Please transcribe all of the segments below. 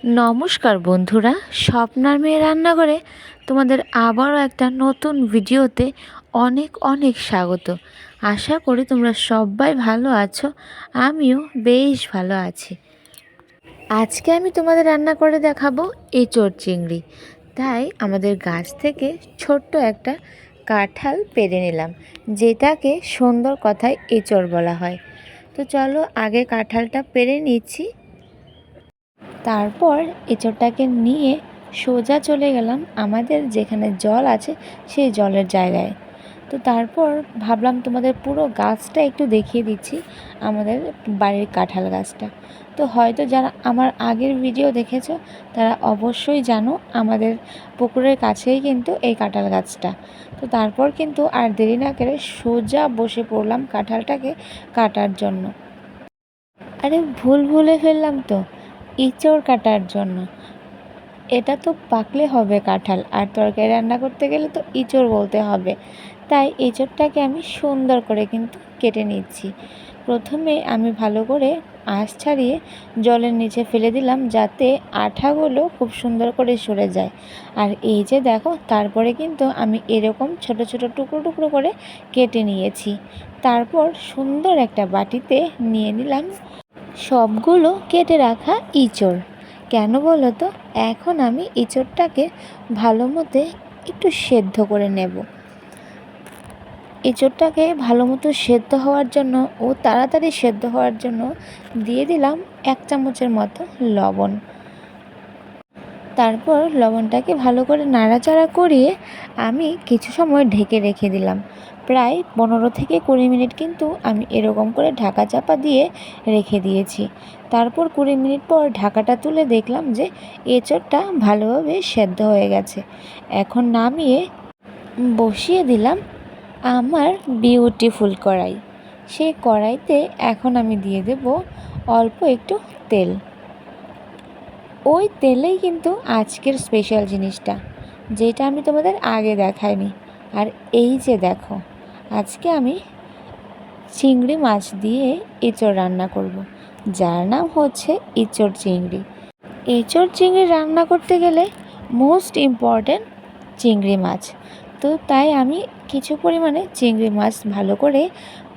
নমস্কার বন্ধুরা, স্বপ্নার মেয়ে রান্নাঘরে তোমাদের আবারও একটা নতুন ভিডিওতে অনেক অনেক স্বাগত। আশা করি তোমরা সবাই ভালো আছো, আমিও বেশ ভালো আছি। আজকে আমি তোমাদের রান্না করে দেখাবো এঁচোড় চিংড়ি। তাই আমাদের গাছ থেকে ছোট্ট একটা কাঁঠাল পেড়ে নিলাম, যেটাকে সুন্দর কথায় এঁচোড় বলা হয়। তো চলো আগে কাঁঠালটা পেড়ে নিচ্ছি। তারপর এঁচোড়টাকে নিয়ে সোজা চলে গেলাম আমাদের যেখানে জল আছে সেই জলের জায়গায়। তো তারপর ভাবলাম তোমাদের পুরো গাছটা একটু দেখিয়ে দিচ্ছি, আমাদের বাড়ির কাঁঠাল গাছটা। তো হয়তো যারা আমার আগের ভিডিও দেখেছো তারা অবশ্যই জানো আমাদের পুকুরের কাছেই কিন্তু এই কাঁঠাল গাছটা। তো তারপর কিন্তু আর দেরি না করে সোজা বসে পড়লাম কাঁঠালটাকে কাটার জন্য। আরে ভুলে ফেললাম তো, এঁচোড় কাটার জন্য। এটা তো পাকলে হবে কাঁঠাল, আর তরকারি রান্না করতে গেলে তো এঁচোড় বলতে হবে। তাই এঁচোড়টাকে আমি সুন্দর করে কিন্তু কেটে নিচ্ছি। প্রথমে আমি ভালো করে আঁশ ছাড়িয়ে জলের নিচে ফেলে দিলাম, যাতে আঠাগুলো খুব সুন্দর করে সরে যায়। আর এই যে দেখো, তারপরে কিন্তু আমি এরকম ছোট ছোট টুকরো টুকরো করে কেটে নিয়েছি। তারপর সুন্দর একটা বাটিতে নিয়ে নিলাম সবগুলো কেটে রাখা এঁচোড়। কেন বলো তো, এখন আমি এঁচোড়টাকে ভালো মতো একটু সেদ্ধ করে নেব। এঁচোড়টাকে ভালো মতো সেদ্ধ হওয়ার জন্য ও তাড়াতাড়ি সেদ্ধ হওয়ার জন্য দিয়ে দিলাম 1 চামচের মতো লবণ। তারপর লবণটাকে ভালো করে নাড়াচাড়া করিয়ে আমি কিছু সময় ঢেকে রেখে দিলাম। প্রায় 15 থেকে 20 মিনিট কিন্তু আমি এরকম করে ঢাকা চাপা দিয়ে রেখে দিয়েছি। তারপর 20 মিনিট পর ঢাকাটা তুলে দেখলাম যে এঁচোড়টা ভালোভাবে সেদ্ধ হয়ে গেছে। এখন নামিয়ে বসিয়ে দিলাম আমার বিউটিফুল কড়াই। সেই কড়াইতে এখন আমি দিয়ে দেব অল্প একটু তেল। ওই তেলেই কিন্তু আজকের স্পেশাল জিনিসটা, যেটা আমি তোমাদের আগে দেখাইনি। আর এই যে দেখো, আজকে আমি চিংড়ি মাছ দিয়ে এঁচোড় রান্না করব, যার নাম হচ্ছে এঁচোড় চিংড়ি। এঁচোড় চিংড়ি রান্না করতে গেলে মোস্ট ইম্পর্ট্যান্ট চিংড়ি মাছ। তো তাই আমি কিছু পরিমাণে চিংড়ি মাছ ভালো করে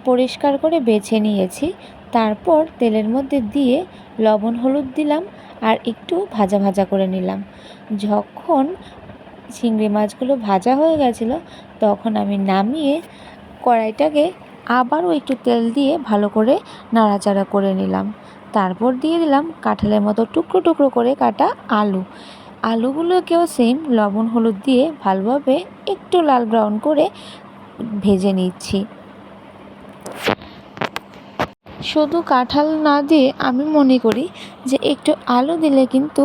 পরিষ্কার করে বেছে নিয়েছি। তারপর তেলের মধ্যে দিয়ে লবণ হলুদ দিলাম আর একটু ভাজা ভাজা করে নিলাম। যখন চিংড়ি মাছগুলো ভাজা হয়ে গেছিলো, তখন আমি নামিয়ে কড়াইটাকে আবারও একটু তেল দিয়ে ভালো করে নাড়াচাড়া করে নিলাম। তারপর দিয়ে দিলাম কাঁঠালের মতো টুকরো টুকরো করে কাটা আলু। আলুগুলোকেও সেম লবণ হলুদ দিয়ে ভালোভাবে একটু লাল ব্রাউন করে ভেজে নিচ্ছি। শুধু কাঁঠাল না দিয়ে আমি মনে করি যে একটু আলু দিলে কিন্তু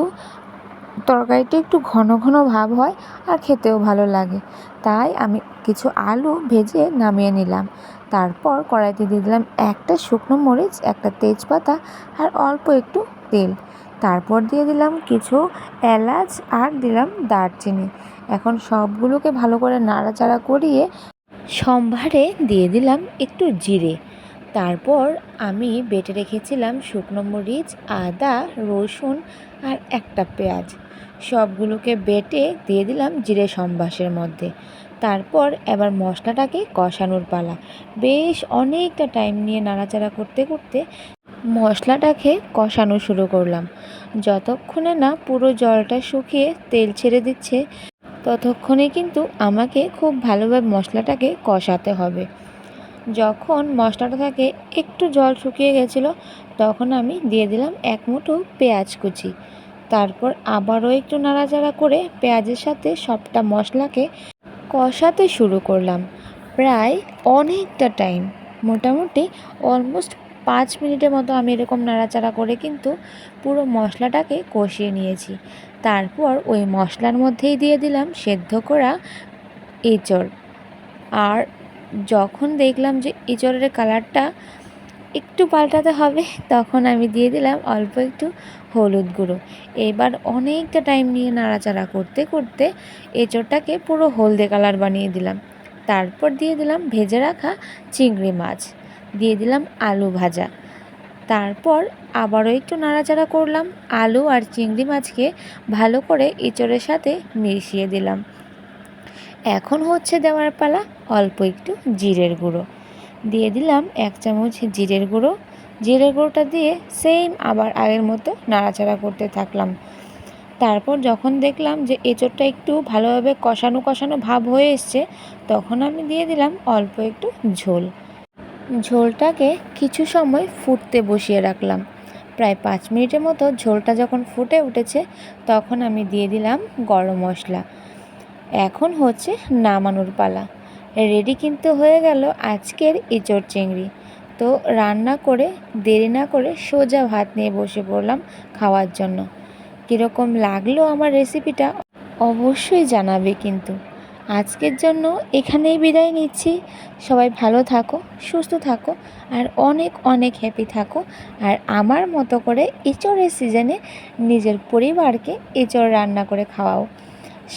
তরকারিটা একটু ঘন ঘন ভাব হয় আর খেতেও ভালো লাগে। তাই আমি কিছু আলু ভেজে নামিয়ে নিলাম। তারপর কড়াইতে দিয়ে দিলাম একটা শুকনো মরিচ, একটা তেজপাতা আর অল্প একটু তেল। তারপর দিয়ে দিলাম কিছু এলাচ আর দিলাম দারচিনি। এখন সবগুলোকে ভালো করে নাড়াচাড়া করিয়ে সম্ভারে দিয়ে দিলাম একটু জিরে। তারপর আমি বেটে রেখেছিলাম শুকনো মরিচ, আদা, রসুন আর একটা পেঁয়াজ। সবগুলোকে বেটে দিয়ে দিলাম জিরে সম্বাসের মধ্যে। তারপর এবার মশলাটাকে কষানোর পালা। বেশ অনেকটা টাইম নিয়ে নাড়াচাড়া করতে করতে মশলাটাকে কষানো শুরু করলাম। যতক্ষণে না পুরো জলটা শুকিয়ে তেল ছেড়ে দিচ্ছে, ততক্ষণে কিন্তু আমাকে খুব ভালোভাবে মশলাটাকে কষাতে হবে। যখন মশলাটা থেকে একটু জল শুকিয়ে গেছিলো, তখন আমি দিয়ে দিলাম 1 মুঠো পেঁয়াজ কুচি। তারপর আবারও একটু নাড়াচাড়া করে পেঁয়াজের সাথে সবটা মশলাকে কষাতে শুরু করলাম। প্রায় অনেকটা টাইম, মোটামুটি অলমোস্ট 5 মিনিটের মতো আমি এরকম নাড়াচাড়া করে কিন্তু পুরো মশলাটাকে কষিয়ে নিয়েছি। তারপর ওই মশলার মধ্যেই দিয়ে দিলাম সেদ্ধ করা এঁচোড়। আর যখন দেখলাম যে এঁচোড়ের কালারটা একটু পাল্টাতে হবে, তখন আমি দিয়ে দিলাম অল্প একটু হলুদ গুঁড়ো। এবার অনেকটা টাইম নিয়ে নাড়াচাড়া করতে করতে এঁচোড়টাকে পুরো হলদে কালার বানিয়ে দিলাম। তারপর দিয়ে দিলাম ভেজে রাখা চিংড়ি মাছ, দিয়ে দিলাম আলু ভাজা। তারপর আবারও একটু নাড়াচাড়া করলাম, আলু আর চিংড়ি মাছকে ভালো করে এঁচোড়ের সাথে মিশিয়ে দিলাম। এখন হচ্ছে দেওয়ার পালা অল্প একটু জিরের গুঁড়ো দিয়ে দিলাম, 1 চামচ জিরের গুঁড়ো। জিরের গুঁড়োটা দিয়ে সেম আবার আগের মতো নাড়াচাড়া করতে থাকলাম। তারপর যখন দেখলাম যে এঁচোড়টা একটু ভালোভাবে কষানো কষানো ভাব হয়ে এসছে, তখন আমি দিয়ে দিলাম অল্প একটু ঝোল। ঝোলটাকে কিছু সময় ফুটতে বসিয়ে রাখলাম। প্রায় 5 মিনিটের মতো ঝোলটা যখন ফুটে উঠেছে, তখন আমি দিয়ে দিলাম গরম মশলা। এখন হচ্ছে নামানোর পালা। রেডি কিন্তু হয়ে গেল আজকের এঁচোড় চিংড়ি। তো রান্না করে দেরি না করে সোজা ভাত নিয়ে বসে পড়লাম খাওয়ার জন্য। কীরকম লাগলো আমার রেসিপিটা অবশ্যই জানাবে কিন্তু। আজকের জন্য এখানেই বিদায় নিচ্ছি। সবাই ভালো থাকো, সুস্থ থাকো, আর অনেক অনেক হ্যাপি থাকো। আর আমার মতো করে এঁচোড়ের সিজনে নিজের পরিবারকে এঁচোড় রান্না করে খাওয়াও।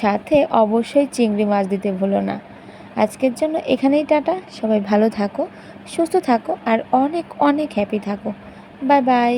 সাথে অবশ্যই চিংড়ি মাছ দিতে ভুলো না। আজকের জন্য এখানেই টাটা। সবাই ভালো থাকো, সুস্থ থাকো, আর অনেক অনেক হ্যাপি থাকো। Bye bye.